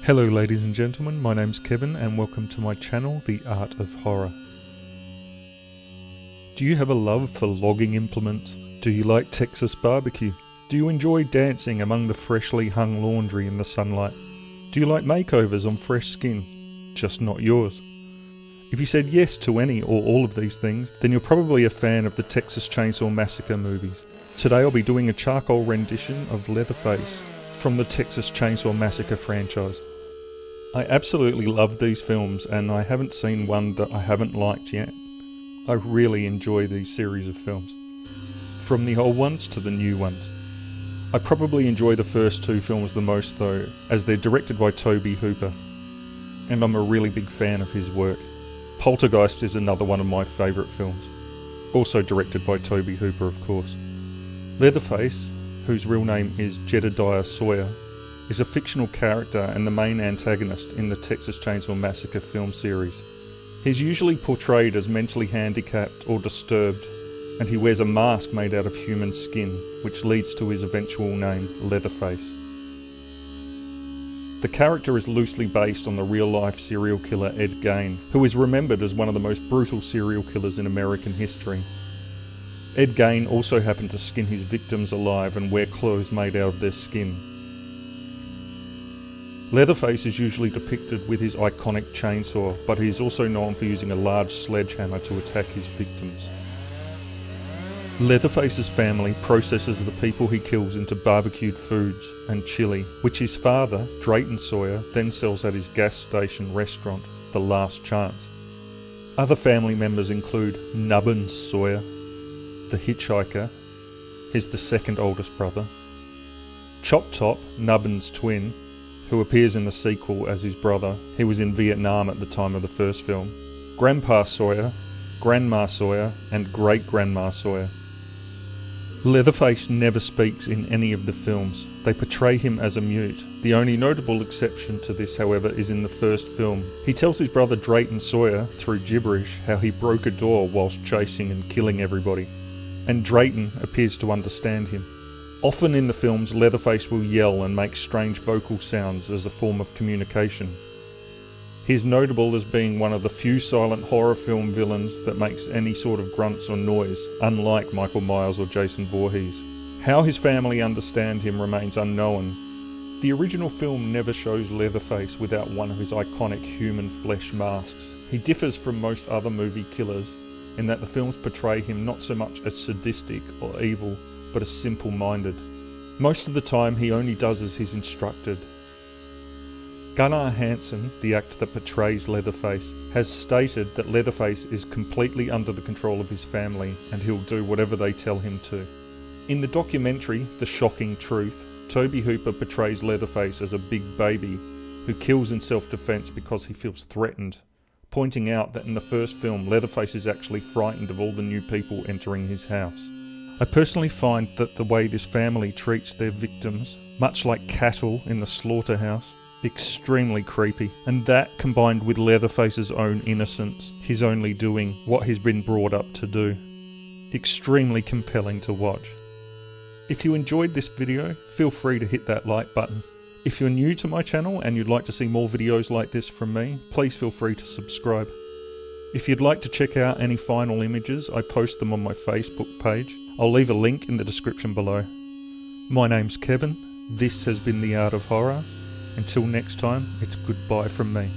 Hello ladies and gentlemen, my name's Kevin and welcome to my channel, The Art of Horror. Do you have a love for logging implements? Do you like Texas barbecue? Do you enjoy dancing among the freshly hung laundry in the sunlight? Do you like makeovers on fresh skin? Just not yours. If you said yes to any or all of these things, then you're probably a fan of the Texas Chainsaw Massacre movies. Today I'll be doing a charcoal rendition of Leatherface from the Texas Chainsaw Massacre franchise. I absolutely love these films and I haven't seen one that I haven't liked yet. I really enjoy these series of films. From the old ones to the new ones. I probably enjoy the first two films the most though, as they're directed by Tobe Hooper. And I'm a really big fan of his work. Poltergeist is another one of my favourite films. Also directed by Tobe Hooper, of course. Leatherface, whose real name is Jedediah Sawyer, is a fictional character and the main antagonist in the Texas Chainsaw Massacre film series. He's usually portrayed as mentally handicapped or disturbed, and he wears a mask made out of human skin, which leads to his eventual name, Leatherface. The character is loosely based on the real-life serial killer Ed Gein, who is remembered as one of the most brutal serial killers in American history. Ed Gein also happened to skin his victims alive and wear clothes made out of their skin. Leatherface is usually depicted with his iconic chainsaw, but he is also known for using a large sledgehammer to attack his victims. Leatherface's family processes the people he kills into barbecued foods and chili, which his father, Drayton Sawyer, then sells at his gas station restaurant, The Last Chance. Other family members include Nubbins Sawyer, the hitchhiker, he's the second oldest brother, Chop Top, Nubbins' twin, who appears in the sequel as his brother. He was in Vietnam at the time of the first film. Grandpa Sawyer, Grandma Sawyer, and Great-Grandma Sawyer. Leatherface never speaks in any of the films. They portray him as a mute. The only notable exception to this, however, is in the first film. He tells his brother Drayton Sawyer, through gibberish, how he broke a door whilst chasing and killing everybody. And Drayton appears to understand him. Often in the films, Leatherface will yell and make strange vocal sounds as a form of communication. He is notable as being one of the few silent horror film villains that makes any sort of grunts or noise, unlike Michael Myers or Jason Voorhees. How his family understand him remains unknown. The original film never shows Leatherface without one of his iconic human flesh masks. He differs from most other movie killers in that the films portray him not so much as sadistic or evil, but as simple-minded. Most of the time he only does as he's instructed. Gunnar Hansen, the actor that portrays Leatherface, has stated that Leatherface is completely under the control of his family and he'll do whatever they tell him to. In the documentary, The Shocking Truth, Tobe Hooper portrays Leatherface as a big baby who kills in self-defense because he feels threatened, pointing out that in the first film Leatherface is actually frightened of all the new people entering his house. I personally find that the way this family treats their victims, much like cattle in the slaughterhouse, extremely creepy, and that combined with Leatherface's own innocence, his only doing what he's been brought up to do, extremely compelling to watch. If you enjoyed this video, feel free to hit that like button. If you're new to my channel and you'd like to see more videos like this from me, please feel free to subscribe. If you'd like to check out any final images, I post them on my Facebook page. I'll leave a link in the description below. My name's Kevin, this has been The Art of Horror. Until next time, it's goodbye from me.